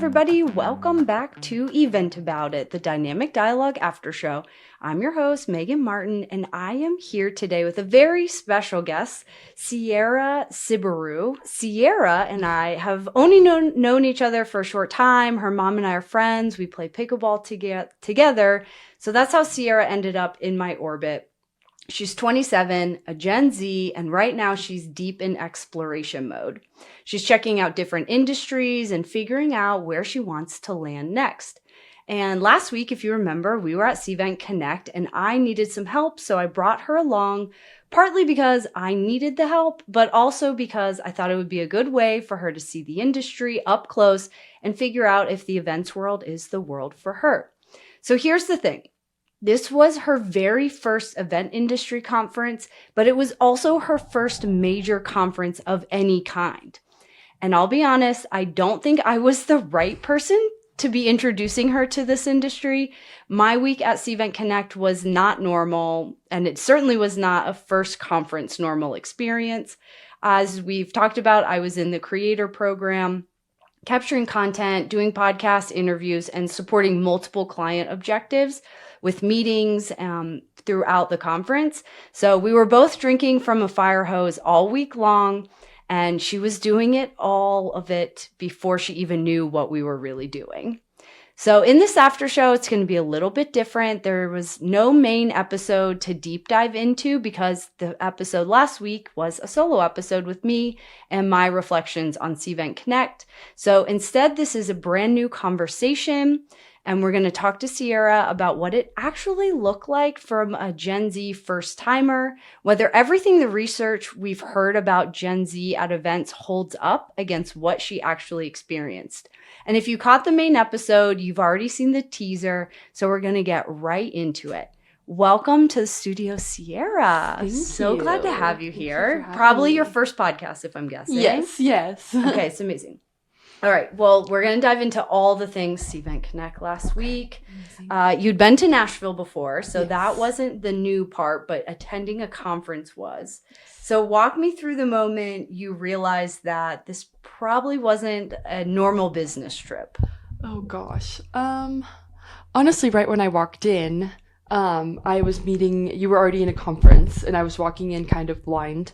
everybody. Welcome back to Event About It, the Dynamic Dialogue Aftershow. I'm your host, Megan Martin, and I am here today with a very special guest, Sierra Siebulrud. Sierra and I have only known each other for a short time. Her mom and I are friends. We play pickleball together. So that's how Sierra ended up in my orbit. She's 27, a Gen Z, and right now she's deep in exploration mode. She's checking out different industries and figuring out where she wants to land next. And last week, if you remember, we were at Cvent CONNECT and I needed some help, so I brought her along, partly because I needed the help, but also because I thought it would be a good way for her to see the industry up close and figure out if the events world is the world for her. So here's the thing. This was her very first event industry conference, but it was also her first major conference of any kind. And I'll be honest, I don't think I was the right person to be introducing her to this industry. My week at Cvent CONNECT was not normal, and it certainly was not a first conference normal experience. As we've talked about, I was in the creator program, capturing content, doing podcast interviews, and supporting multiple client objectives with meetings throughout the conference. So we were both drinking from a fire hose all week long, and she was doing all of it before she even knew what we were really doing. So in this after show, it's going to be a little bit different. There was no main episode to deep dive into because the episode last week was a solo episode with me and my reflections on Cvent CONNECT. So instead, this is a brand new conversation. And we're going to talk to Sierra about what it actually looked like from a Gen Z first timer, whether everything the research we've heard about Gen Z at events holds up against what she actually experienced. And if you caught the main episode, you've already seen the teaser, so we're going to get right into it. Welcome to the studio, Sierra. Thank so you. Glad to have you here. You Probably me. Your first podcast, if I'm guessing. Yes. Okay, it's amazing. All right. Well, we're going to dive into all the things Cvent CONNECT last week. You'd been to Nashville before, so that wasn't the new part, but attending a conference was. So walk me through the moment you realized that this probably wasn't a normal business trip. Oh gosh. Honestly, right when I walked in, I was meeting, you were already in a conference, and I was walking in kind of blind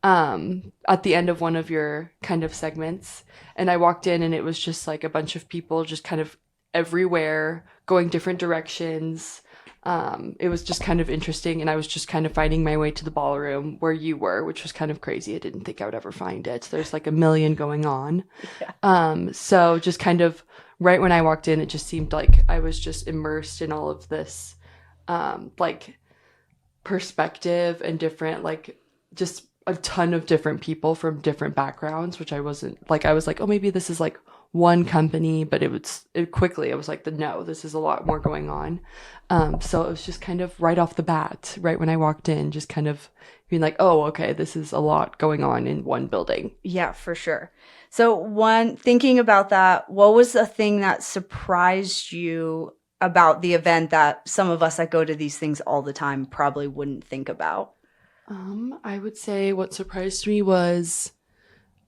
at the end of one of your kind of segments. And I walked in and it was just like a bunch of people just kind of everywhere going different directions. It was just kind of interesting. And I was just kind of finding my way to the ballroom where you were, which was kind of crazy. I didn't think I would ever find it. There's like a million going on. Yeah. So just kind of right when I walked in, it just seemed like I was just immersed in all of this, like perspective and different, like just a ton of different people from different backgrounds, which I wasn't like, I was like, oh, maybe this is like one company, but I was like, no, this is a lot more going on. So it was just kind of right off the bat, right when I walked in, just kind of being like, oh, okay, this is a lot going on in one building. Yeah, for sure. So thinking about that, what was the thing that surprised you about the event that some of us that go to these things all the time probably wouldn't think about? I would say what surprised me was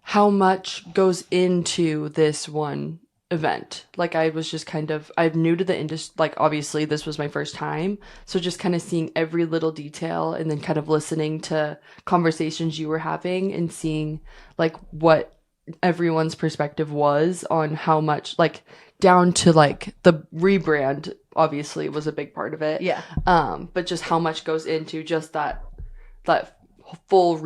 how much goes into this one event. Like I'm new to the industry. Like obviously this was my first time. So just kind of seeing every little detail and then kind of listening to conversations you were having and seeing like what everyone's perspective was on how much, like down to like the rebrand obviously was a big part of it. Yeah. But just how much goes into just that full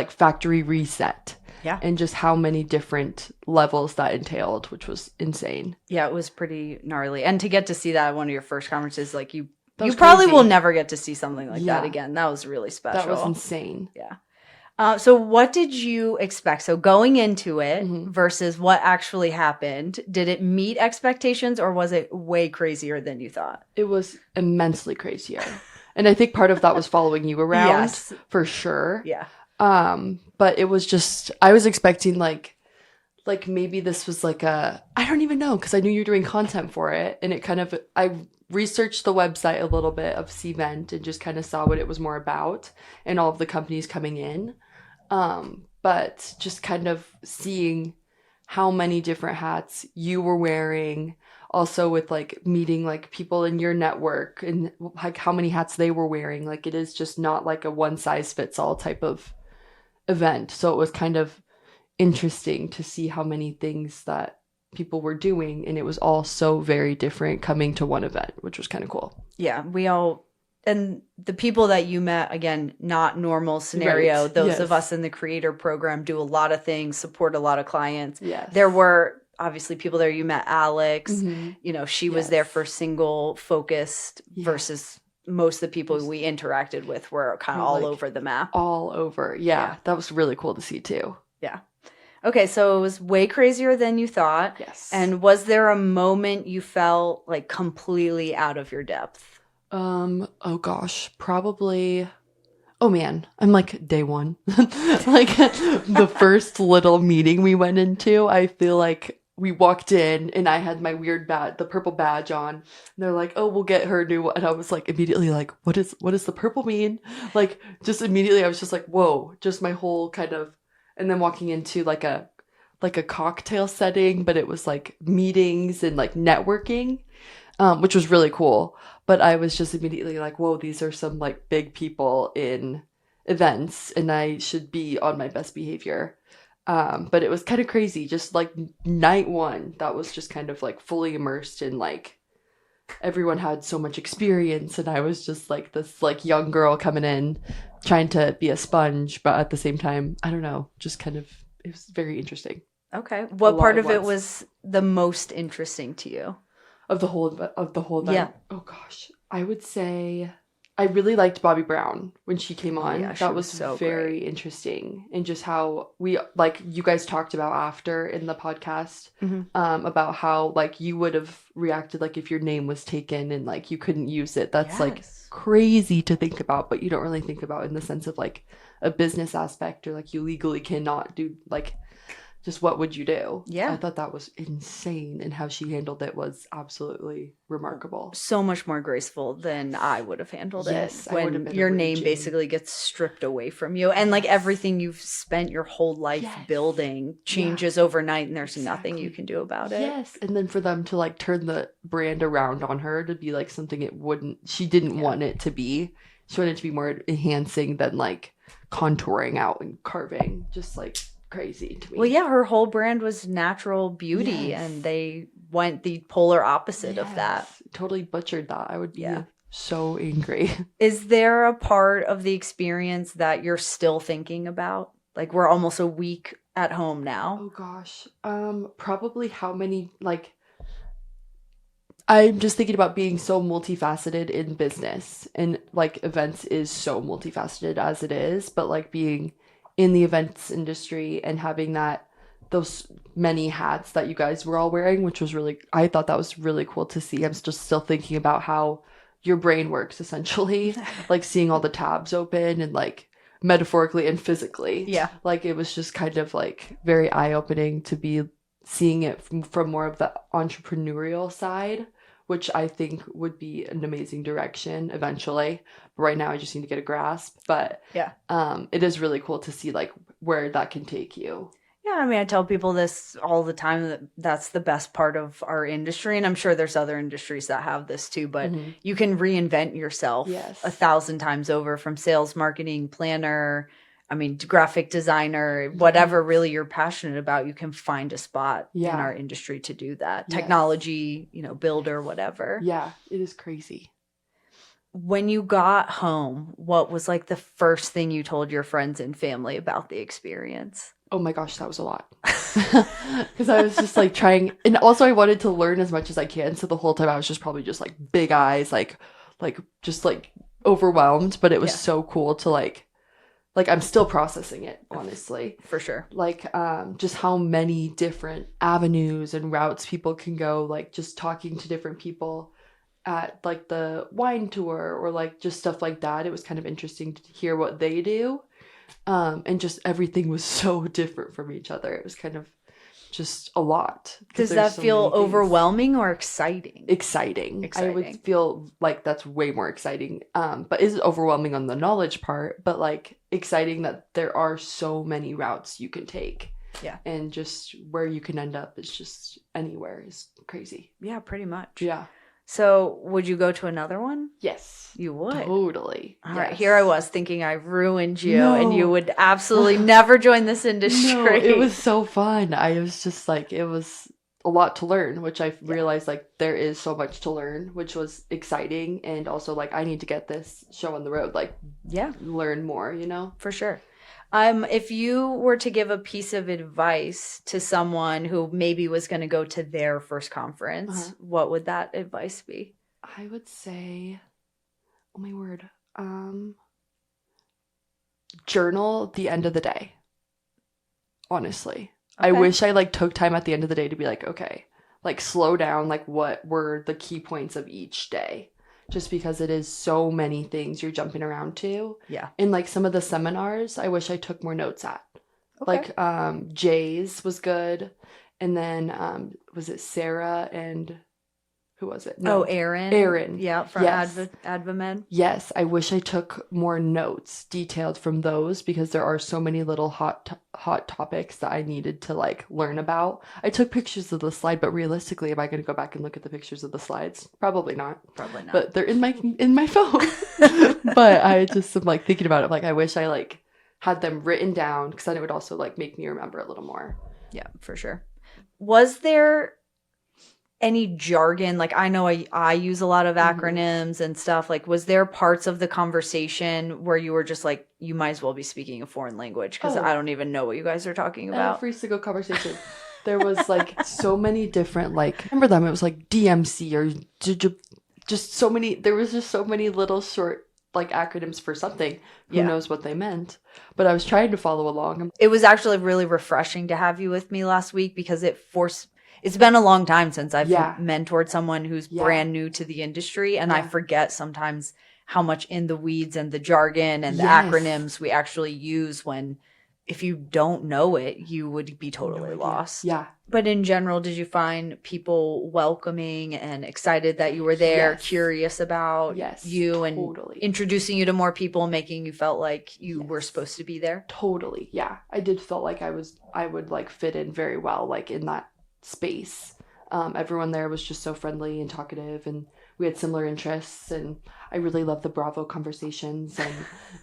factory reset. Yeah. And just how many different levels that entailed, which was insane. Yeah, it was pretty gnarly. And to get to see that at one of your first conferences, like you probably crazy. will never get to see something like that again. That was really special. That was insane. Yeah. So what did you expect? So going into it versus what actually happened, did it meet expectations or was it way crazier than you thought? It was immensely crazier. And I think part of that was following you around for sure. Yeah. But it was just, I was expecting like maybe this was like I don't even know, because I knew you were doing content for it. And I researched the website a little bit of Cvent and just kind of saw what it was more about and all of the companies coming in. But just kind of seeing how many different hats you were wearing, also with like meeting like people in your network and like how many hats they were wearing. Like it is just not like a one size fits all type of event. So it was kind of interesting to see how many things that people were doing, and it was all so very different coming to one event, which was kind of cool. Yeah, and the people that you met, again, not normal scenario. Right. Those of us in the creator program do a lot of things, support a lot of clients. Yes. There were obviously people there. You met Alex. Mm-hmm. She was there for single focused versus most of the people we interacted with were kind of all over the map. All over. Yeah. That was really cool to see too. Yeah. Okay, so it was way crazier than you thought. Yes. And was there a moment you felt like completely out of your depth? Oh gosh, probably. Oh man, I'm like day one. Like the first little meeting we went into, I feel like we walked in and I had my weird badge, the purple badge on. And they're like, "Oh, we'll get her a new one." And I was like immediately like, what does the purple mean? Like just immediately I was just like, whoa, just my whole kind of, and then walking into like a cocktail setting, but it was like meetings and like networking, which was really cool. But I was just immediately like, whoa, these are some like big people in events and I should be on my best behavior. But it was kind of crazy. Just like night one, that was just kind of like fully immersed in like everyone had so much experience. And I was just like this like young girl coming in trying to be a sponge. But at the same time, I don't know, just kind of, it was very interesting. Okay. What part of it was the most interesting to you? Of the whole event? Yeah. Oh gosh. I would say I really liked Bobby Brown when she came on. Yeah, that was so very interesting. And just how we, like you guys talked about after in the podcast, about how like you would have reacted like if your name was taken and like you couldn't use it. That's like crazy to think about, but you don't really think about in the sense of like a business aspect or like you legally cannot do like just what would you do? Yeah. I thought that was insane, and how she handled it was absolutely remarkable. So much more graceful than I would have handled it. When been your name basically gets stripped away from you and like everything you've spent your whole life building changes overnight and there's nothing you can do about it. Yes. And then for them to like turn the brand around on her to be like something she didn't want it to be. She wanted it to be more enhancing than like contouring out and carving. Just like crazy to me. Well, yeah, her whole brand was natural beauty and they went the polar opposite of that. Totally butchered that. I would be so angry. Is there a part of the experience that you're still thinking about? Like we're almost a week at home now. Oh gosh. Probably how many like I'm just thinking about being so multifaceted in business, and like events is so multifaceted as it is, but like being in the events industry and having those many hats that you guys were all wearing, which was really, I thought that was really cool to see. I'm just still thinking about how your brain works essentially, like seeing all the tabs open and like metaphorically and physically. Yeah. Like it was just kind of like very eye-opening to be seeing it from more of the entrepreneurial side, which I think would be an amazing direction eventually. But right now I just need to get a grasp. But it is really cool to see like where that can take you. Yeah, I mean, I tell people this all the time, that's the best part of our industry. And I'm sure there's other industries that have this too, but you can reinvent yourself 1,000 times over, from sales, marketing, planner, I mean, graphic designer, whatever really you're passionate about, you can find a spot in our industry to do that. Technology, builder, whatever. Yeah, it is crazy. When you got home, what was like the first thing you told your friends and family about the experience? Oh my gosh, that was a lot. Because I was just like trying, and also I wanted to learn as much as I can. So the whole time I was just probably just like big eyes, like just like overwhelmed. But it was so cool to like I'm still processing it, honestly. For sure. Like just how many different avenues and routes people can go, like just talking to different people at like the wine tour or like just stuff like that. It was kind of interesting to hear what they do. And just everything was so different from each other. It was kind of just a lot. Does that feel overwhelming or exciting? Exciting. I would feel like that's way more exciting. But is overwhelming on the knowledge part, but like exciting that there are so many routes you can take. Yeah. And just where you can end up is just anywhere is crazy. Yeah, pretty much. Yeah. So would you go to another one? Yes. You would. Totally. All right. Yes. Here I was thinking I ruined you No. and you would absolutely never join this industry. No, it was so fun. I was just like, it was a lot to learn, which I realized like there is so much to learn, which was exciting. And also like, I need to get this show on the road, like learn more, you know? For sure. If you were to give a piece of advice to someone who maybe was going to go to their first conference, what would that advice be? I would say, oh my word, journal the end of the day. Honestly. Okay. I wish I like took time at the end of the day to be like, okay, like slow down, like what were the key points of each day? Just because it is so many things you're jumping around to. Yeah. And like some of the seminars, I wish I took more notes at. Okay. Like Jay's was good. And then was it Sarah and who was it? No. Oh, Aaron. Aaron. Yeah, from Advamed. Yes, I wish I took more notes detailed from those because there are so many little hot topics that I needed to like learn about. I took pictures of the slide, but realistically, am I going to go back and look at the pictures of the slides? Probably not. Probably not. But they're in my phone. But I just am like thinking about it. Like I wish I like had them written down because then it would also like make me remember a little more. Yeah, for sure. Was there any jargon? Like I know I use a lot of acronyms and stuff. Like was there parts of the conversation where you were just like, you might as well be speaking a foreign language because I don't even know what you guys are talking about? Free to go conversation. There was like so many different like, remember them? It was like DMC or just so many. There was just so many little short like acronyms for something. Who knows what they meant? But I was trying to follow along. It was actually really refreshing to have you with me last week because it's been a long time since I've mentored someone who's brand new to the industry. And I forget sometimes how much in the weeds and the jargon and the acronyms we actually use when if you don't know it, you would be totally lost. Yeah. But in general, did you find people welcoming and excited that you were there, curious about you and introducing you to more people, making you felt like you were supposed to be there? Totally. Yeah. I did feel like I would like fit in very well, like in that space. Everyone there was just so friendly and talkative and we had similar interests and I really love the Bravo conversations and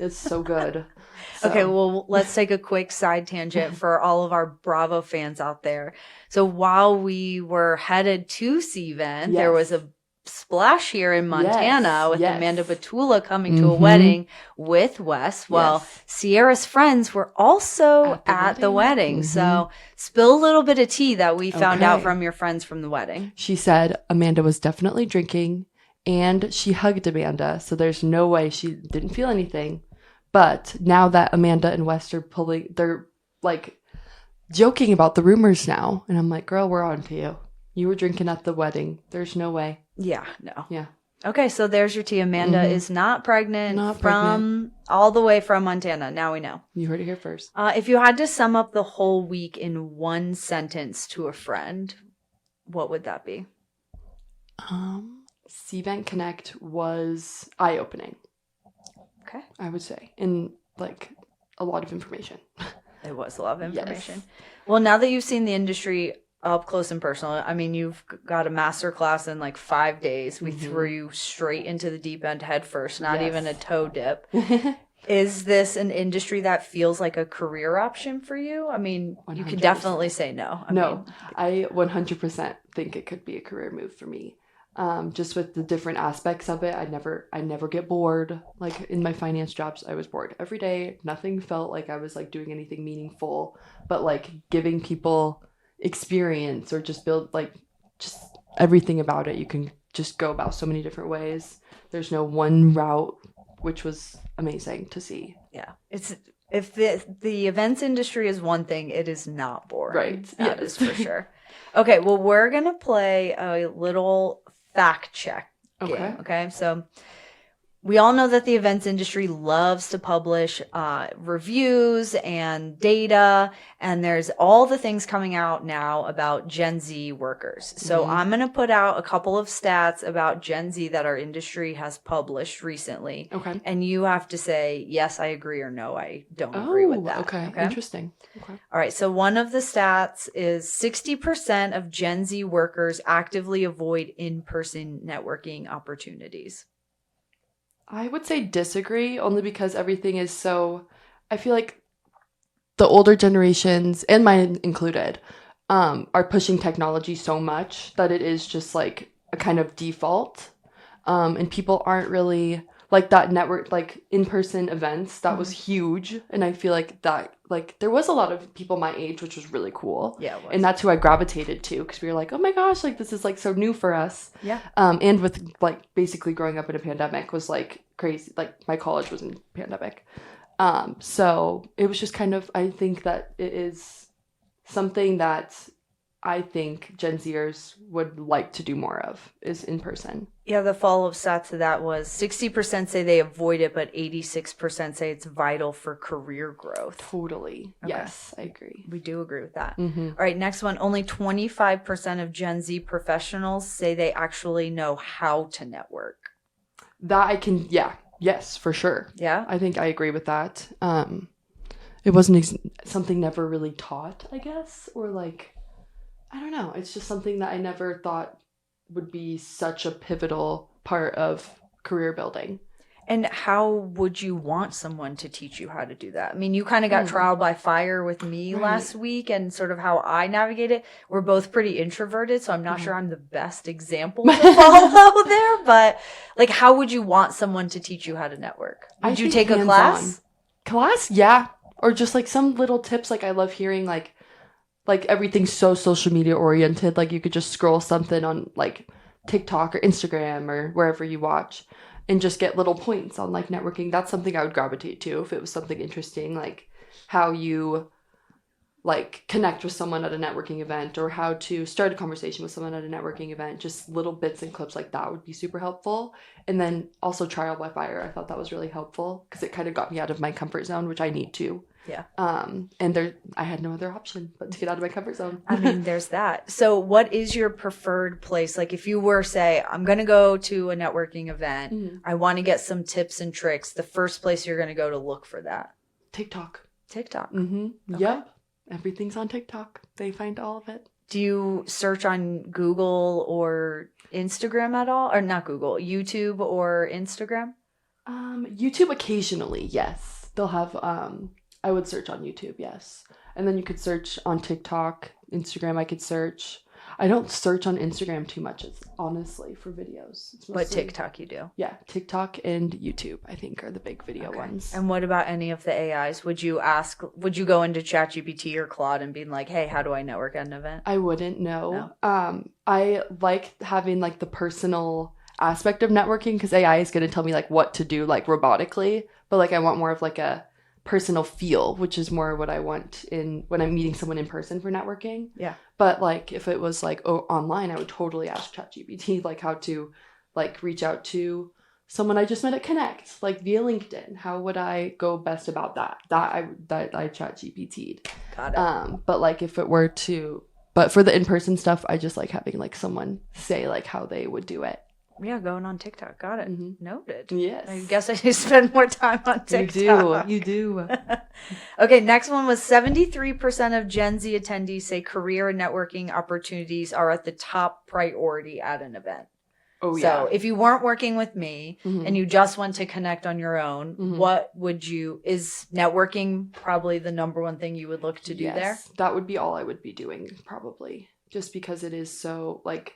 it's so good. So. Okay, well, let's take a quick side tangent for all of our Bravo fans out there. So while we were headed to Cvent, there was a splash here in Montana with Amanda Batula coming to a wedding with Wes. Well, Sierra's friends were also at the wedding. So spill a little bit of tea that we found out from your friends from the wedding. She said Amanda was definitely drinking and she hugged Amanda. So there's no way she didn't feel anything. But now that Amanda and Wes are they're like joking about the rumors now. And I'm like, girl, we're on to you. You were drinking at the wedding. There's no way. Yeah, no. Yeah. Okay, so there's your tea. Amanda is not pregnant all the way from Montana. Now we know. You heard it here first. If you had to sum up the whole week in one sentence to a friend, what would that be? Cvent CONNECT was eye-opening. Okay. I would say. And like a lot of information. It was a lot of information. Yes. Well, now that you've seen the industry up close and personal, I mean, you've got a master class in like 5 days. We threw you straight into the deep end head first, not even a toe dip. Is this an industry that feels like a career option for you? I mean, 100%. You could definitely say no. I 100% think it could be a career move for me. Just with the different aspects of it, I never get bored. Like in my finance jobs, I was bored every day. Nothing felt like I was like doing anything meaningful, but like giving people experience or just build like just everything about it. You can just go about so many different ways. There's no one route, which was amazing to see. Yeah. It's if the events industry is one thing, it is not boring. Right. That is for sure. Okay, well, we're going to play a little fact check game. Okay. So we all know that the events industry loves to publish reviews and data, and there's all the things coming out now about Gen Z workers. So I'm going to put out a couple of stats about Gen Z that our industry has published recently. Okay. And you have to say, yes, I agree, or no, I don't agree with that. Okay. Interesting. Okay. All right. So one of the stats is 60% of Gen Z workers actively avoid in-person networking opportunities. I would say disagree, only because everything is so, I feel like the older generations, and mine included, are pushing technology so much that it is just like a kind of default. And people aren't really like that network, like in-person events. That was huge. And I feel like that, like there was a lot of people my age, which was really cool. Yeah, it was. And that's who I gravitated to, because we were like, oh my gosh, like this is like so new for us. Yeah. And with like basically growing up in a pandemic was like crazy. Like my college was in pandemic. So it was just kind of, I think that it is something that I think Gen Zers would like to do more of, is in person. Yeah, the follow-up stat to that was 60% say they avoid it, but 86% say it's vital for career growth. Totally. Okay. Yes, I agree. We do agree with that. Mm-hmm. All right, next one. Only 25% of Gen Z professionals say they actually know how to network. That I can, yeah. Yes, for sure. Yeah? I think I agree with that. It wasn't something never really taught, I guess, or like, I don't know. It's just something that I never thought would be such a pivotal part of career building. And how would you want someone to teach you how to do that? I mean, you kind of got trial by fire with me last week, and sort of how I navigate it. We're both pretty introverted, so I'm not sure I'm the best example to follow there. But like, how would you want someone to teach you how to network? Would you take a class? Class? Yeah. Or just like some little tips. Like I love hearing like everything's so social media oriented. Like you could just scroll something on like TikTok or Instagram or wherever you watch and just get little points on like networking. That's something I would gravitate to if it was something interesting, like how you like connect with someone at a networking event, or how to start a conversation with someone at a networking event. Just little bits and clips like that would be super helpful. And then also trial by fire. I thought that was really helpful because it kind of got me out of my comfort zone, which I need to. Yeah. And I had no other option but to get out of my comfort zone. I mean, there's that. So what is your preferred place? Like if you were, say, I'm going to go to a networking event, I want to get some tips and tricks, the first place you're going to go to look for that? TikTok. Mm-hmm. Okay. Yep. Everything's on TikTok. They find all of it. Do you search on Google or Instagram at all? Or not Google, YouTube or Instagram? YouTube occasionally, yes. They'll have, I would search on YouTube, yes. And then you could search on TikTok, Instagram, I could search. I don't search on Instagram too much, honestly, for videos. But TikTok you do? Yeah, TikTok and YouTube, I think, are the big video ones. And what about any of the AIs? Would you go into ChatGPT or Claude and be like, hey, how do I network at an event? I wouldn't know. I like having like the personal aspect of networking, because AI is going to tell me like what to do like robotically, but like I want more of like a personal feel, which is more what I want when I'm meeting someone in person for networking. Yeah. But like if it was like online, I would totally ask ChatGPT like how to like reach out to someone I just met at Connect, like via LinkedIn. How would I go best about that? That I ChatGPT'd. Got it. But like if it were to, but for the in-person stuff, I just like having like someone say like how they would do it. Yeah, going on TikTok. Got it. Mm-hmm. Noted. Yes. I guess I should spend more time on TikTok. You do. Okay, next one was 73% of Gen Z attendees say career and networking opportunities are at the top priority at an event. Oh, yeah. So if you weren't working with me and you just want to connect on your own, is networking probably the number one thing you would look to do there? That would be all I would be doing probably, just because it is so like,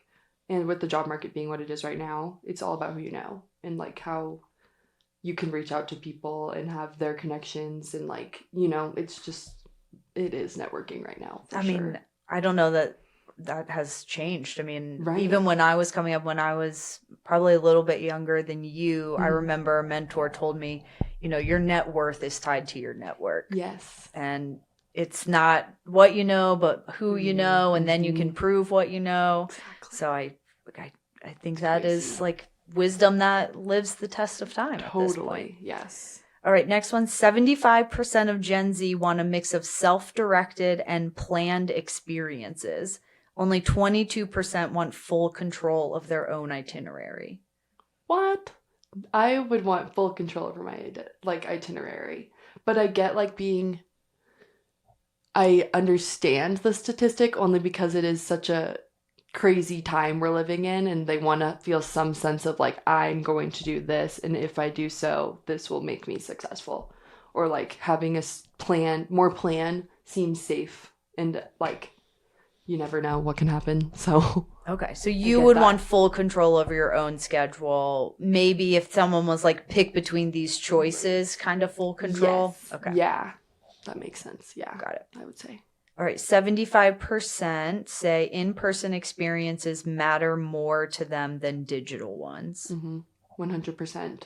and with the job market being what it is right now, it's all about who you know and like how you can reach out to people and have their connections, and like, you know, it is networking right now. I mean, I don't know that has changed. I mean, even when I was coming up, when I was probably a little bit younger than you, I remember a mentor told me, you know, your net worth is tied to your network. Yes. And it's not what you know, but who you know, and then you can prove what you know. Exactly. So I think that is like wisdom that lives the test of time at this point. Totally, yes. All right, next one. 75% of Gen Z want a mix of self-directed and planned experiences. Only 22% want full control of their own itinerary. What? I would want full control over my itinerary, but I get I understand the statistic only because it is such a crazy time we're living in, and they want to feel some sense of like, I'm going to do this, and if I do so, this will make me successful. Or like having a more plan seems safe, and like you never know what can happen. So okay, so you would want full control over your own schedule. Maybe if someone was like, pick between these choices, kind of full control. Yes. Okay. Yeah, that makes sense. Yeah, got it. I would say. All right, 75% say in-person experiences matter more to them than digital ones. 100%.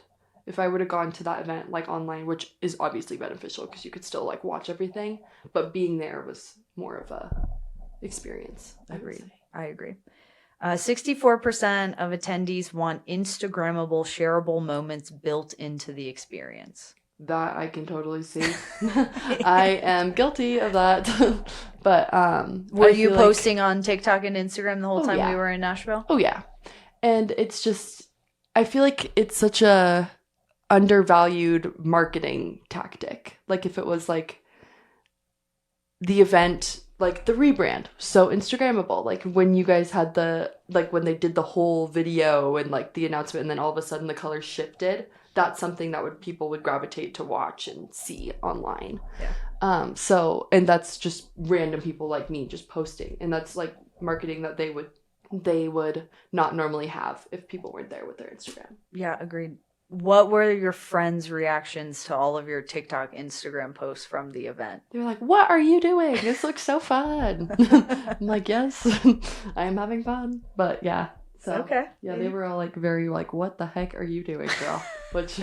If I would have gone to that event like online, which is obviously beneficial because you could still like watch everything, but being there was more of a experience. I agree. 64% of attendees want Instagrammable, shareable moments built into the experience. That I can totally see. I am guilty of that. But were you posting on TikTok and Instagram the whole time we were in Nashville? Oh yeah. And it's just, I feel like it's such a undervalued marketing tactic. Like if it was like the event, like the rebrand, so Instagrammable, like when you guys had when they did the whole video and like the announcement, and then all of a sudden the colors shifted, that's something that people would gravitate to watch and see online. Yeah. And that's just random people like me just posting, and that's like marketing that they would not normally have if people weren't there with their Instagram. Yeah, agreed. What were your friends' reactions to all of your TikTok, Instagram posts from the event? They were like, "What are you doing? This looks so fun." I'm like, "Yes, I am having fun." But yeah. So, okay. Yeah, they were all like very like, "What the heck are you doing, girl?" Which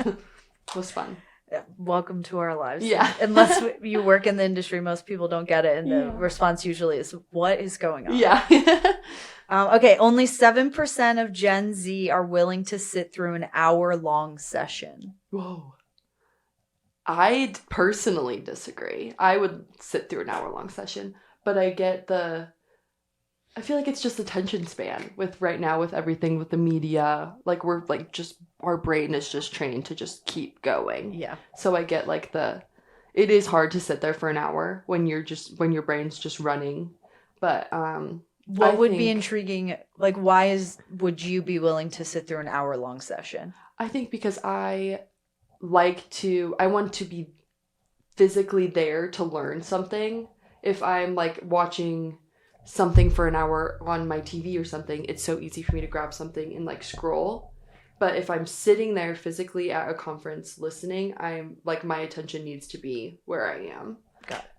was fun. Yeah. Welcome to our lives. Yeah. Unless you work in the industry, most people don't get it. And the response usually is, "What is going on?" Yeah. Okay. Only 7% of Gen Z are willing to sit through an hour-long session. Whoa. I personally disagree. I would sit through an hour-long session, but I feel like it's just attention span with right now with everything with the media. Like we're like just, our brain is just trained to just keep going. Yeah. So I get like it is hard to sit there for an hour when when your brain's just running. But what would be intriguing? Like would you be willing to sit through an hour-long session? I think because I want to be physically there to learn something. If I'm like watching something for an hour on my TV or something, it's so easy for me to grab something and like scroll. But if I'm sitting there physically at a conference listening, I'm like, my attention needs to be where I am. Got it.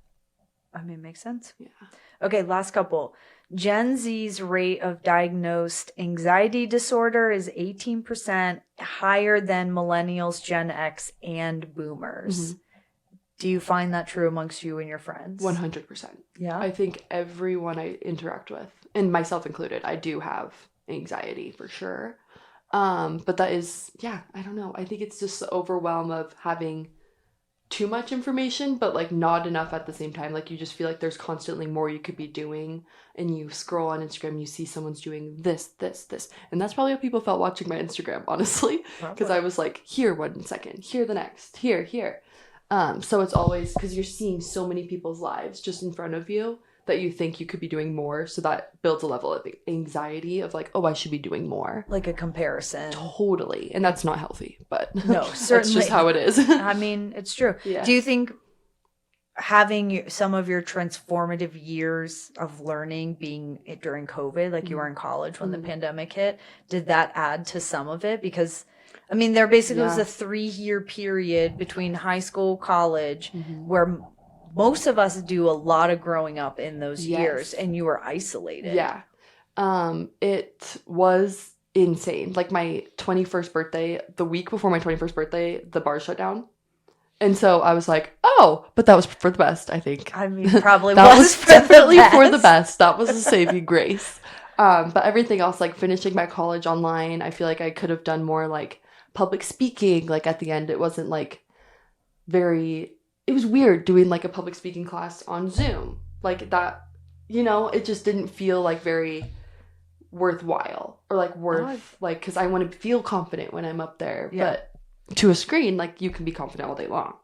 I mean, makes sense. Yeah. Okay, last couple. Gen Z's rate of diagnosed anxiety disorder is 18% higher than millennials, Gen X, and boomers. Mm-hmm. Do you find that true amongst you and your friends? 100%. Yeah. I think everyone I interact with, and myself included, I do have anxiety for sure. But that is, I don't know. I think it's just the overwhelm of having too much information, but like not enough at the same time. Like you just feel like there's constantly more you could be doing, and you scroll on Instagram and you see someone's doing this. And that's probably how people felt watching my Instagram, honestly. Because I was like, here 1 second, here the next, here. So it's always because you're seeing so many people's lives just in front of you that you think you could be doing more. So that builds a level of anxiety of like, oh, I should be doing more. Like a comparison. Totally. And that's not healthy, but no, certainly. That's just how it is. I mean, it's true. Yeah. Do you think having some of your transformative years of learning being during COVID, like you were in college when the pandemic hit, did that add to some of it? Because I mean, there basically was a 3-year period between high school, college, where most of us do a lot of growing up in those years, and you were isolated. Yeah. It was insane. Like my 21st birthday, the week before my 21st birthday, the bars shut down. And so I was like, oh, but that was for the best, I think. I mean, probably that was definitely for the best. That was a saving grace. But everything else, like finishing my college online, I feel like I could have done more like public speaking. Like at the end, it wasn't like it was weird doing like a public speaking class on Zoom. Like that, it just didn't feel like very worthwhile or like like, because I want to feel confident when I'm up there. Yeah. But to a screen, like you can be confident all day long.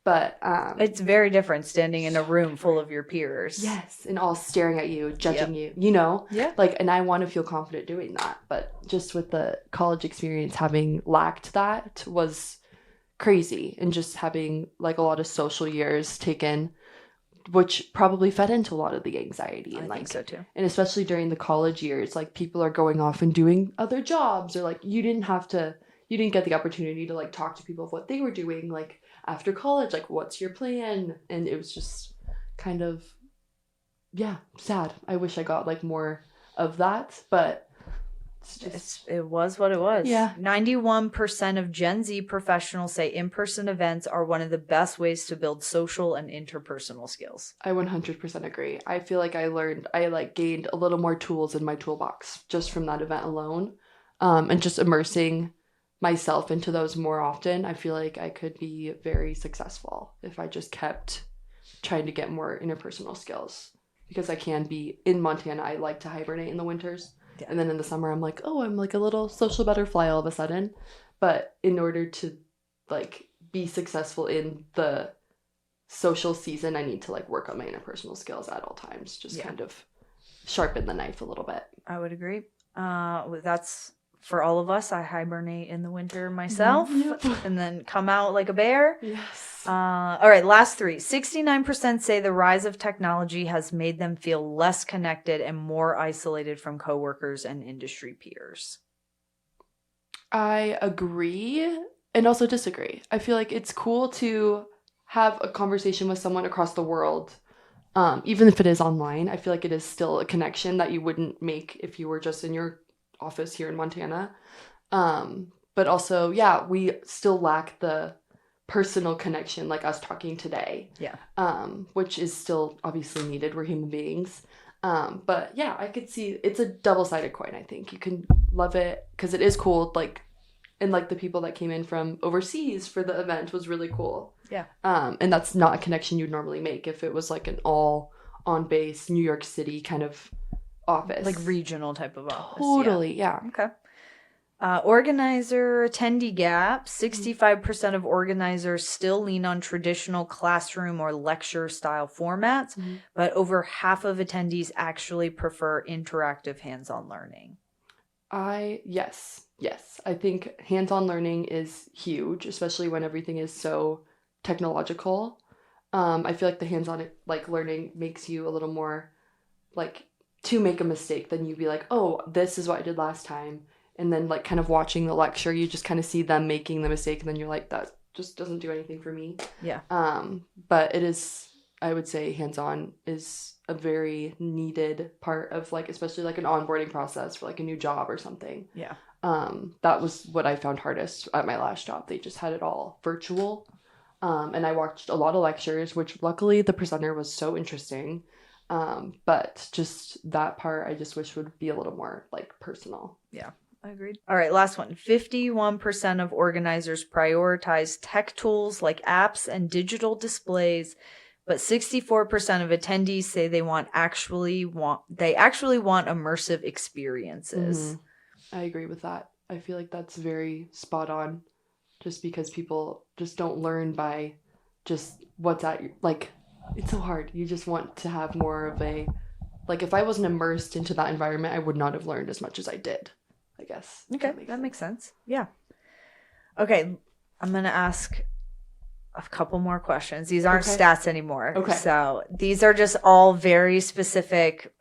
But it's very different standing in a room full of your peers. Yes, and all staring at you, judging you, Yeah. Like, and I want to feel confident doing that. But just with the college experience, having lacked that was crazy. And just having like a lot of social years taken, which probably fed into a lot of the anxiety. And I think so too. And especially during the college years, like people are going off and doing other jobs, or like you didn't get the opportunity to like talk to people of what they were doing, like after college, like what's your plan? And it was just kind of, sad. I wish I got like more of that, but it was what it was. Yeah. 91% of Gen Z professionals say in-person events are one of the best ways to build social and interpersonal skills. I 100% agree. I feel like I gained a little more tools in my toolbox just from that event alone. And just immersing myself into those more often, I feel like I could be very successful if I just kept trying to get more interpersonal skills, because I can be in Montana. I like to hibernate in the winters. Yeah. And then in the summer, I'm like, oh, I'm like a little social butterfly all of a sudden. But in order to like be successful in the social season, I need to like work on my interpersonal skills at all times. Just kind of sharpen the knife a little bit. I would agree. That's for all of us. I hibernate in the winter myself and then come out like a bear. Yes. All right, last three. 69% say the rise of technology has made them feel less connected and more isolated from coworkers and industry peers. I agree and also disagree. I feel like it's cool to have a conversation with someone across the world, even if it is online. I feel like it is still a connection that you wouldn't make if you were just in your office here in Montana. But also, we still lack the personal connection, like us talking today. Yeah. Which is still obviously needed. We're human beings. But I could see it's a double-sided coin. I think you can love it because it is cool. Like, and like the people that came in from overseas for the event was really cool. Yeah. And that's not a connection you'd normally make if it was like an all on base New York City kind of office, like regional type of office. Totally. Yeah. Okay. Organizer attendee gap. 65% of organizers still lean on traditional classroom or lecture style formats, but over half of attendees actually prefer interactive hands-on learning. Yes. I think hands-on learning is huge, especially when everything is so technological. I feel like the hands-on like learning makes you a little more like to make a mistake, then you'd be like, oh, this is what I did last time. And then like kind of watching the lecture, you just kind of see them making the mistake, and then you're like, that just doesn't do anything for me. Yeah. But it is, I would say hands-on is a very needed part of like, especially like an onboarding process for like a new job or something. Yeah. That was what I found hardest at my last job. They just had it all virtual. And I watched a lot of lectures, which luckily the presenter was so interesting. But just that part, I just wish would be a little more like personal. Yeah, I agreed. All right, last one. 51% of organizers prioritize tech tools like apps and digital displays, but 64% of attendees say they actually want immersive experiences. I agree with that. I feel like that's very spot on, just because people just don't learn by just what's at your, like, it's so hard. You just want to have more of a, like, if I wasn't immersed into that environment, I would not have learned as much as I did, I guess. Okay, that makes sense. Yeah. Okay, I'm going to ask a couple more questions. These aren't stats anymore. Okay. So these are just all very specific.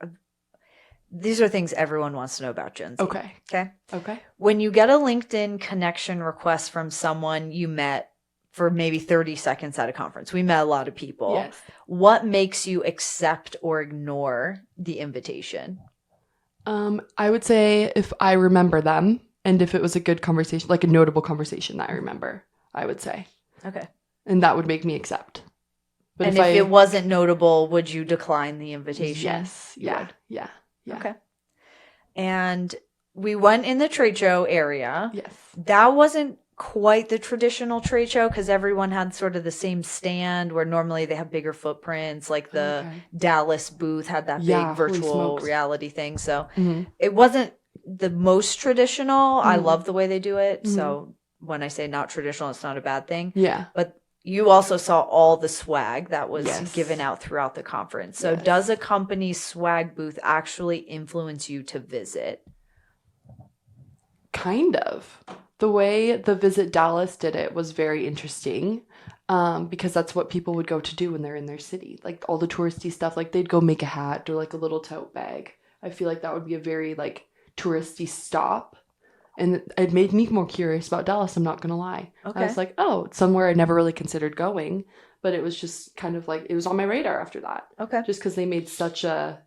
These are things everyone wants to know about Gen Z. Okay. When you get a LinkedIn connection request from someone you met for maybe 30 seconds at a conference, we met a lot of people. Yes. What makes you accept or ignore the invitation? I would say if I remember them and if it was a good conversation, like a notable conversation that I remember, I would say. Okay. And that would make me accept. But if it wasn't notable, would you decline the invitation? Yes. Yeah. Okay. And we went in the trade show area. Yes. That wasn't quite the traditional trade show because everyone had sort of the same stand where normally they have bigger footprints. Like the Dallas booth had that big virtual reality thing. So it wasn't the most traditional. I love the way they do it. So when I say not traditional, it's not a bad thing. Yeah. But you also saw all the swag that was given out throughout the conference. So does a company's swag booth actually influence you to visit? Kind of. The way the Visit Dallas did it was very interesting because that's what people would go to do when they're in their city. Like all the touristy stuff, like they'd go make a hat or like a little tote bag. I feel like that would be a very like touristy stop. And it made me more curious about Dallas, I'm not going to lie. Okay. I was like, oh, it's somewhere I never really considered going. But it was just kind of like, it was on my radar after that. Okay. Just because they made such a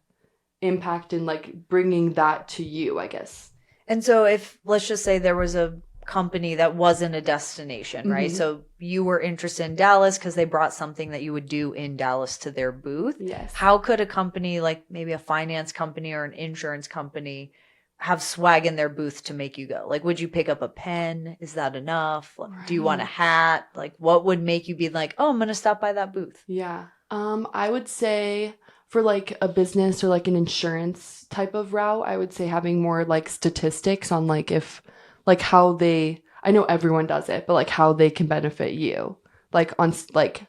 impact in like bringing that to you, I guess. And so if, let's just say there was a company that wasn't a destination, right? So you were interested in Dallas because they brought something that you would do in Dallas to their booth. Yes. How could a company like maybe a finance company or an insurance company have swag in their booth to make you go? Like, would you pick up a pen? Is that enough? Right. Do you want a hat? Like, what would make you be like, oh, I'm going to stop by that booth? Yeah. I would say for like a business or like an insurance type of route, I would say having more like statistics on like if like how they, I know everyone does it, but like how they can benefit you. Like on like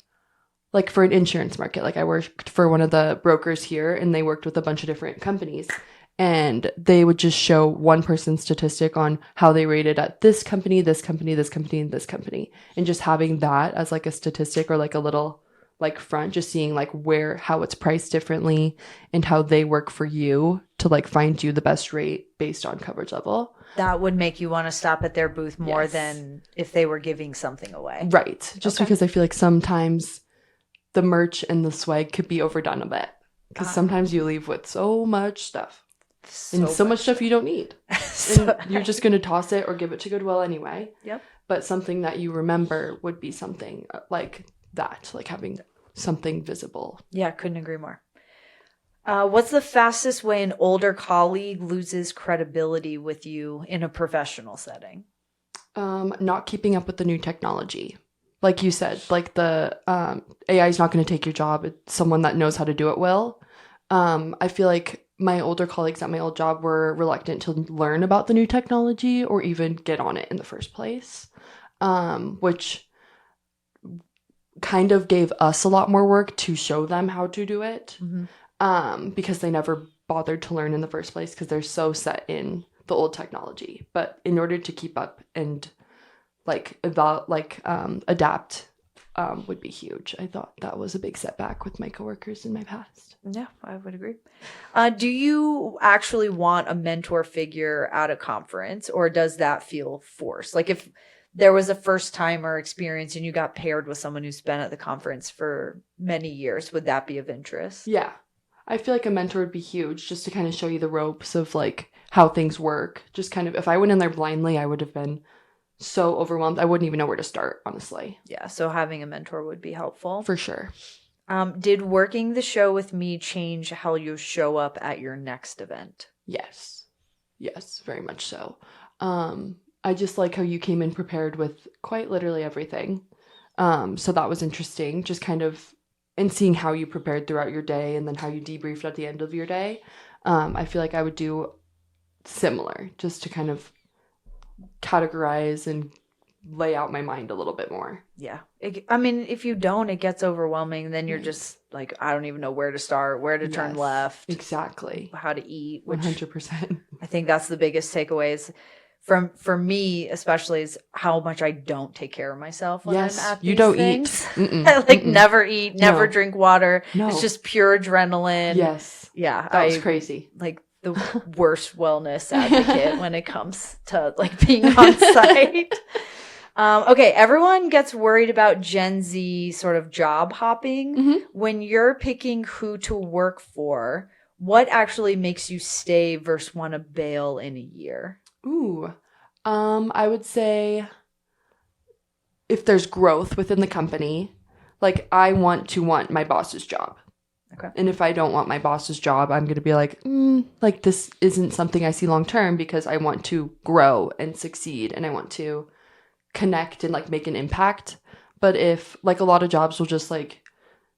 for an insurance market, like I worked for one of the brokers here and they worked with a bunch of different companies. And they would just show one person's statistic on how they rated at this company, this company, this company, and this company. And just having that as like a statistic or like a little like front, just seeing like how it's priced differently and how they work for you to like find you the best rate based on coverage level. That would make you want to stop at their booth more than if they were giving something away. Right. Just because I feel like sometimes the merch and the swag could be overdone a bit. Because sometimes you leave with so much stuff. So much stuff you don't need. And you're just going to toss it or give it to Goodwill anyway. Yep. But something that you remember would be something like that, like having something visible. Yeah, couldn't agree more. What's the fastest way an older colleague loses credibility with you in a professional setting? Not keeping up with the new technology. Like you said, like the AI is not going to take your job. It's someone that knows how to do it well. I feel like my older colleagues at my old job were reluctant to learn about the new technology or even get on it in the first place, which kind of gave us a lot more work to show them how to do it, because they never bothered to learn in the first place because they're so set in the old technology. But in order to keep up and adapt would be huge. I thought that was a big setback with my coworkers in my past. Yeah, I would agree. Do you actually want a mentor figure at a conference, or does that feel forced? Like if there was a first timer experience and you got paired with someone who's been at the conference for many years, would that be of interest? Yeah. I feel like a mentor would be huge just to kind of show you the ropes of like how things work. Just kind of, if I went in there blindly, I would have been so overwhelmed. I wouldn't even know where to start, honestly. Yeah, so having a mentor would be helpful. For sure. Did working the show with me change how you show up at your next event? Yes. Yes, very much so. I just like how you came in prepared with quite literally everything. So that was interesting, just kind of, and seeing how you prepared throughout your day and then how you debriefed at the end of your day. I feel like I would do similar, just to kind of categorize and lay out my mind a little bit more. Yeah. I mean, if you don't, it gets overwhelming. Then you're just like, I don't even know where to start, where to turn left. Exactly. How to eat. 100%. I think that's the biggest takeaways for me, especially, is how much I don't take care of myself when I'm at these you don't things. Eat. I never eat, never drink water. No. It's just pure adrenaline. Yes. Yeah. That was crazy. Like the worst wellness advocate when it comes to like being on site. Okay, everyone gets worried about Gen Z sort of job hopping. When you're picking who to work for, what actually makes you stay versus want to bail in a year? Ooh, I would say if there's growth within the company, like I want my boss's job. Okay. And if I don't want my boss's job, I'm going to be like, like this isn't something I see long term because I want to grow and succeed and I want to connect and like make an impact. But if like a lot of jobs will just like,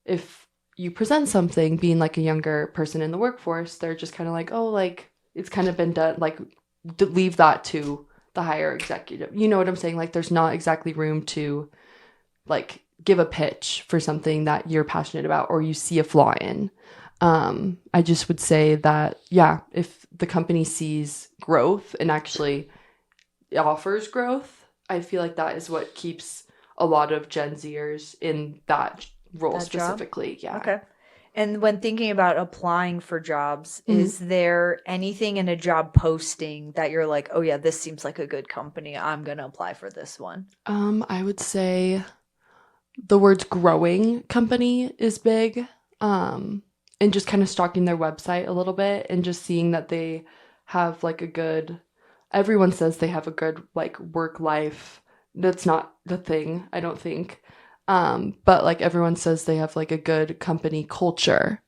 if you present something being like a younger person in the workforce, they're just kind of like, oh, like it's kind of been done, like leave that to the higher executive. You know what I'm saying? Like there's not exactly room to like give a pitch for something that you're passionate about or you see a flaw in. I just would say that, yeah, if the company sees growth and actually offers growth, I feel like that is what keeps a lot of Gen Zers in that role That specifically. job? Yeah. Okay. And when thinking about applying for jobs, is there anything in a job posting that you're like, oh yeah, this seems like a good company, I'm going to apply for this one? I would say the words growing company is big. And just kind of stalking their website a little bit and just seeing that they have like a good, everyone says they have a good like work life. That's not the thing, I don't think. But like everyone says they have like a good company culture.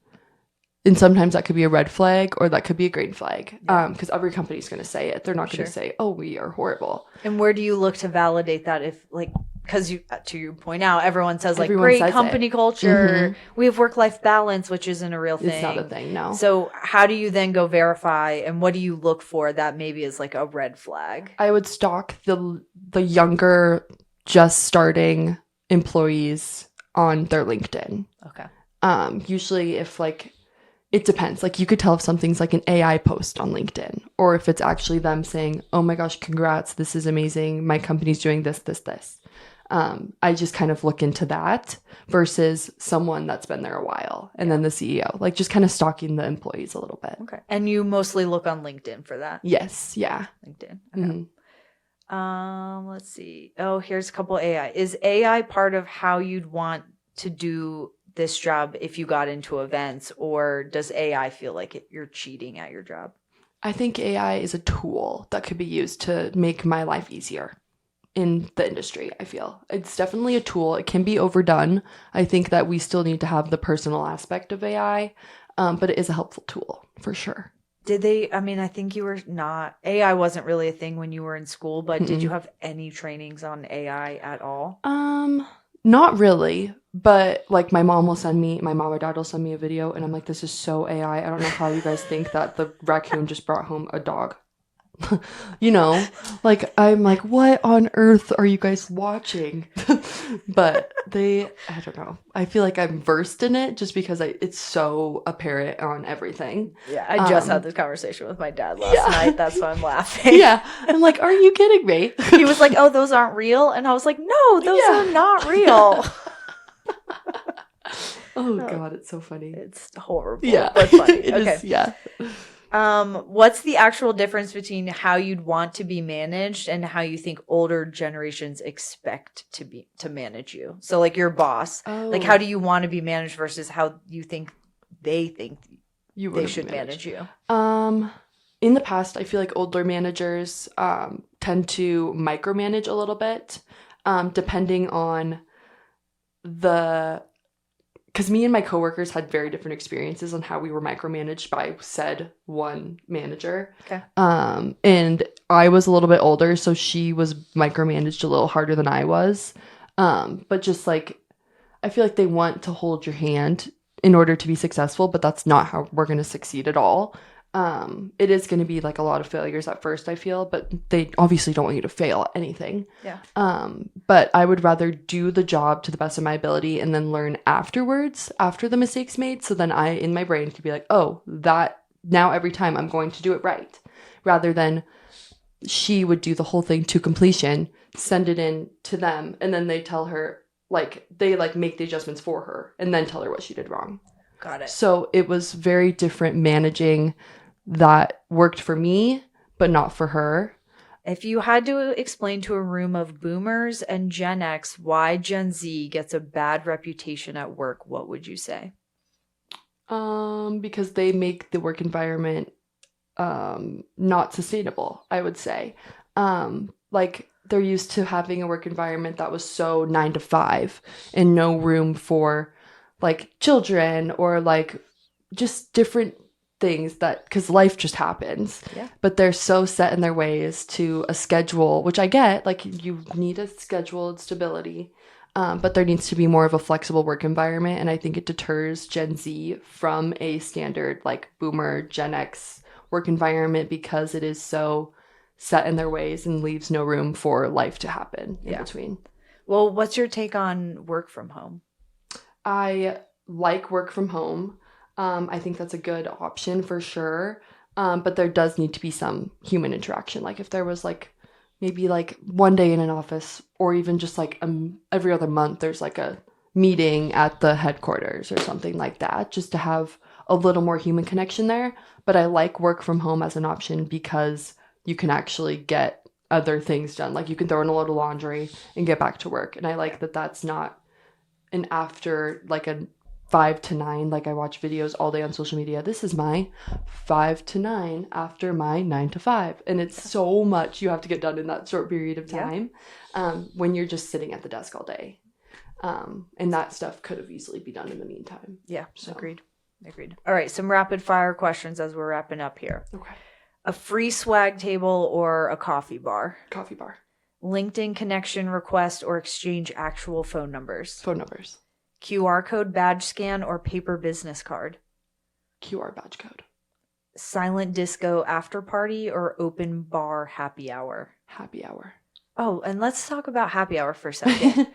And sometimes that could be a red flag or that could be a green flag. Because every company's going to say it. They're not going to say, oh, we are horrible. And where do you look to validate that if like, because you, to your point out, everyone says like Everyone great says company culture, we have work-life balance, which isn't a real thing. It's not a thing, no. So how do you then go verify and what do you look for that maybe is like a red flag? I would stalk the younger, just starting employees on their LinkedIn. Okay. Usually if like, it depends. Like you could tell if something's like an AI post on LinkedIn or if it's actually them saying, oh my gosh, congrats, this is amazing. My company's doing this, this, this. I just kind of look into that versus someone that's been there a while and then the CEO, like just kind of stalking the employees a little bit. Okay. And you mostly look on LinkedIn for that? Yes. Yeah. LinkedIn. Okay. Let's see. Oh, here's a couple AI. Is AI part of how you'd want to do this job if you got into events, or does AI feel like you're cheating at your job? I think AI is a tool that could be used to make my life easier in the industry. I feel it's definitely a tool. It can be overdone. I think that we still need to have the personal aspect of AI, but it is a helpful tool for sure. Did they, I mean, I think you were not, AI wasn't really a thing when you were in school, but did you have any trainings on AI at all? Not really, but like my mom or dad will send me a video and I'm like, this is so AI. I don't know how you guys think that the raccoon just brought home a dog. You know, like I'm like, what on earth are you guys watching? But I don't know. I feel like I'm versed in it just because it's so apparent on everything. Yeah, I just had this conversation with my dad last night. That's why I'm laughing. Yeah, I'm like, are you kidding me? He was like, oh, those aren't real. And I was like, no, those are not real. Oh God, it's so funny. It's horrible. Yeah, but funny. It okay. is, yeah. What's the actual difference between how you'd want to be managed and how you think older generations expect to manage you? So like your boss, like how do you want to be managed versus how you think they should manage you? In the past, I feel like older managers tend to micromanage a little bit, depending on because me and my coworkers had very different experiences on how we were micromanaged by said one manager. Okay. And I was a little bit older, so she was micromanaged a little harder than I was. But just like, I feel like they want to hold your hand in order to be successful, but that's not how we're going to succeed at all. It is going to be like a lot of failures at first, I feel, but they obviously don't want you to fail at anything. Yeah. But I would rather do the job to the best of my ability and then learn afterwards, after the mistakes made. So then I, in my brain, could be like, oh, that now every time I'm going to do it right, rather than she would do the whole thing to completion, send it in to them, and then they tell her, like, they like make the adjustments for her and then tell her what she did wrong. Got it. So it was very different managing that worked for me, but not for her. If you had to explain to a room of boomers and Gen X why Gen Z gets a bad reputation at work, what would you say? Because they make the work environment not sustainable, I would say. Like they're used to having a work environment that was so 9 to 5 and no room for like children or like just different things that, because life just happens. Yeah. But they're so set in their ways to a schedule, which I get, like you need a scheduled stability. But there needs to be more of a flexible work environment. And I think it deters Gen Z from a standard like boomer, Gen X work environment because it is so set in their ways and leaves no room for life to happen in between. Well, what's your take on work from home? I like work from home. I think that's a good option for sure. But there does need to be some human interaction. Like if there was like maybe like one day in an office or even just like every other month, there's like a meeting at the headquarters or something like that, just to have a little more human connection there. But I like work from home as an option because you can actually get other things done. Like you can throw in a load of laundry and get back to work. And I like that that's not an after like a 5 to 9, like I watch videos all day on social media. This is my 5 to 9 after my 9 to 5. And it's so much you have to get done in that short period of time when you're just sitting at the desk all day. And that stuff could have easily been done in the meantime. Yeah, so. Agreed. All right, some rapid fire questions as we're wrapping up here. Okay. A free swag table or a coffee bar? Coffee bar. LinkedIn connection request or exchange actual phone numbers? Phone numbers. QR code badge scan or paper business card? QR badge code. Silent disco after party or open bar happy hour? Happy hour. Oh, and let's talk about happy hour for a second.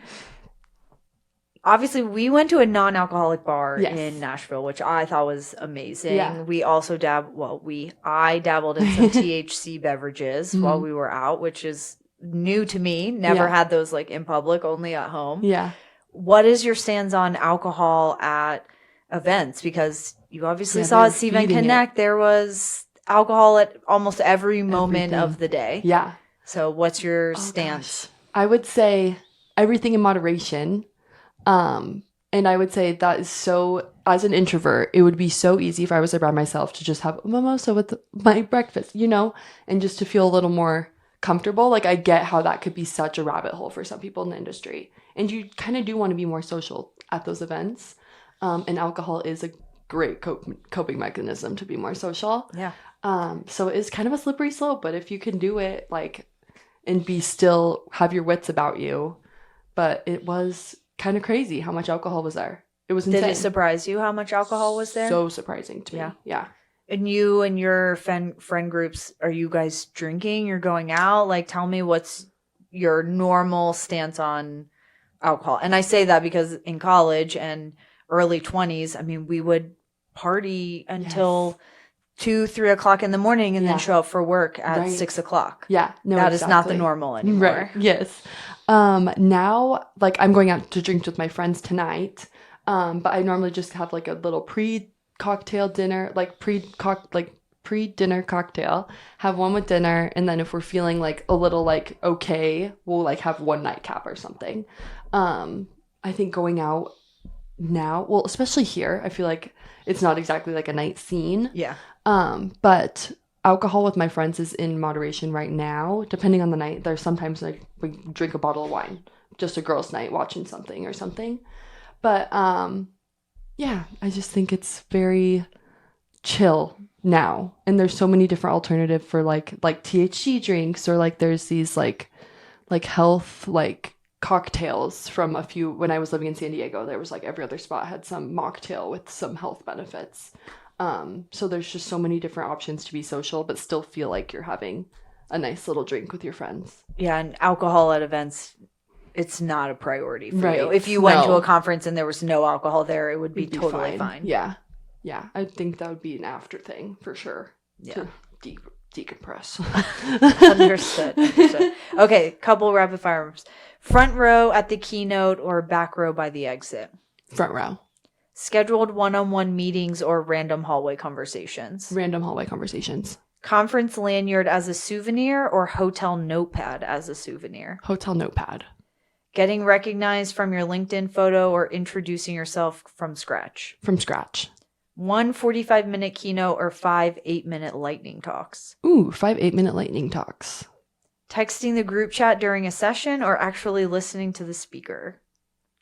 Obviously, we went to a non-alcoholic bar in Nashville, which I thought was amazing. Yeah. We also I dabbled in some THC beverages while we were out, which is new to me. Never had those like in public, only at home. Yeah. What is your stance on alcohol at events? Because you obviously saw at Cvent CONNECT, there was alcohol at almost every moment of the day. Yeah. So what's your stance? Gosh. I would say everything in moderation. And I would say that is so, as an introvert, it would be so easy if I was there by myself to just have a mimosa with my breakfast, and just to feel a little more comfortable. Like I get how that could be such a rabbit hole for some people in the industry. And you kind of do want to be more social at those events. And alcohol is a great coping mechanism to be more social. Yeah. So it's kind of a slippery slope, but if you can do it and be still have your wits about you, but it was kind of crazy how much alcohol was there. It was insane. Did it surprise you how much alcohol was there? So surprising to me. Yeah. And you and your friend groups, are you guys drinking? You're going out? Like, tell me what's your normal stance on alcohol. And I say that because in college and early 20s, I mean, we would party until 2-3 o'clock in the morning and then show up for work at 6 o'clock. Yeah. No, that is not the normal anymore. Right. Yes. Now, like I'm going out to drink with my friends tonight. But I normally just have like a little pre-cocktail dinner, like pre-dinner cocktail, have one with dinner. And then if we're feeling like a little like okay, we'll like have one nightcap or something. I think going out now, well, especially here, I feel like it's not exactly like a night scene. Yeah. But alcohol with my friends is in moderation right now. Depending on the night, there's sometimes like we drink a bottle of wine, just a girls' night watching something or something. But yeah, I just think it's very chill now, and there's so many different alternatives for like THC drinks, or like there's these like health like cocktails from a few. When I was living in San Diego, there was like every other spot had some mocktail with some health benefits. So there's just so many different options to be social, but still feel like you're having a nice little drink with your friends. Yeah, and alcohol at events, it's not a priority for you. If you went to a conference and there was no alcohol there, it would be totally fine. Yeah. Yeah. I think that would be an after thing for sure. Yeah. To decompress. Understood. Okay. Couple rapid fires. Front row at the keynote or back row by the exit? Front row. Scheduled one-on-one meetings or random hallway conversations? Random hallway conversations. Conference lanyard as a souvenir or hotel notepad as a souvenir? Hotel notepad. Getting recognized from your LinkedIn photo or introducing yourself from scratch? From scratch. 1 45-minute keynote or 5 8-minute lightning talks? Ooh, 5 8-minute lightning talks. Texting the group chat during a session or actually listening to the speaker?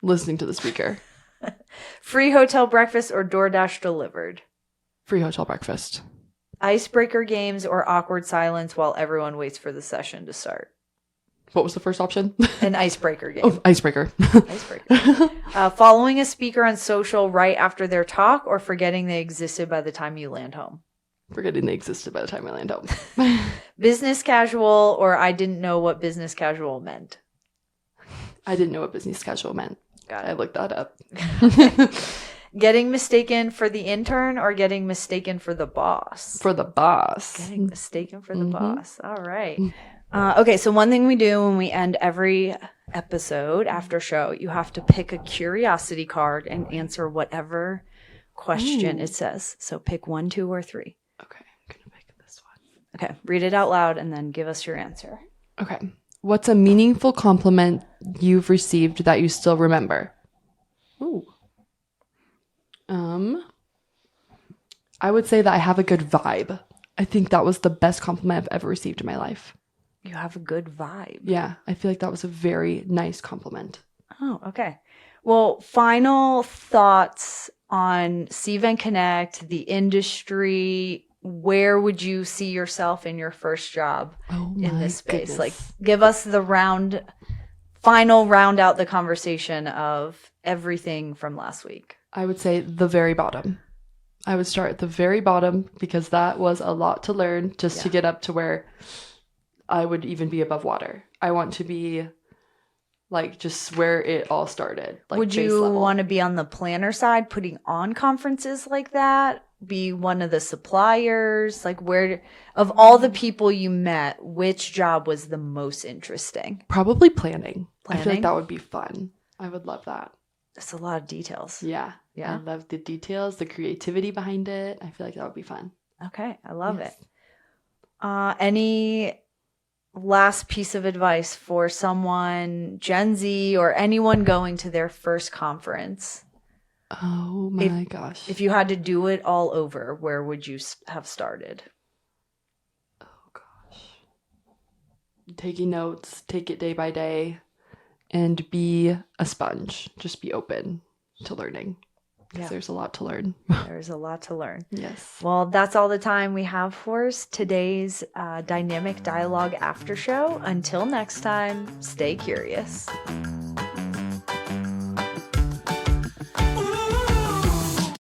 Listening to the speaker. Free hotel breakfast or DoorDash delivered? Free hotel breakfast. Icebreaker games or awkward silence while everyone waits for the session to start? What was the first option? An icebreaker game. Oh, icebreaker. Icebreaker. Following a speaker on social right after their talk or forgetting they existed by the time you land home? Forgetting they existed by the time I land home. Business casual or I didn't know what business casual meant? I didn't know what business casual meant. Got it. I looked that up. Getting mistaken for the intern or getting mistaken for the boss? For the boss. Getting mistaken for the boss. All right. Okay, so one thing we do when we end every episode after show, you have to pick a curiosity card and answer whatever question it says. So pick 1, 2, or 3. Okay, I'm going to pick this one. Okay, read it out loud and then give us your answer. Okay. What's a meaningful compliment you've received that you still remember? Ooh. I would say that I have a good vibe. I think that was the best compliment I've ever received in my life. You have a good vibe. Yeah, I feel like that was a very nice compliment. Oh, okay. Well, final thoughts on Cvent CONNECT, the industry. Where would you see yourself in your first job in this space? Goodness. Like, give us the final round out the conversation of everything from last week. I would say the very bottom. I would start at the very bottom because that was a lot to learn just to get up to where I would even be above water. I want to be like just where it all started. Like would you want to be on the planner side, putting on conferences like that? Be one of the suppliers? Like, where, of all the people you met, which job was the most interesting? Probably planning. I feel like that would be fun. I would love that. That's a lot of details. Yeah. I love the details, the creativity behind it. I feel like that would be fun. Okay. I love it. Any last piece of advice for someone, Gen Z or anyone going to their first conference? Oh my gosh. If you had to do it all over, where would you have started? Oh gosh. Taking notes, take it day by day, and be a sponge. Just be open to learning. Because there's a lot to learn. There's a lot to learn. Yes. Well, that's all the time we have for today's Dynamic Dialogue After Show. Until next time, stay curious.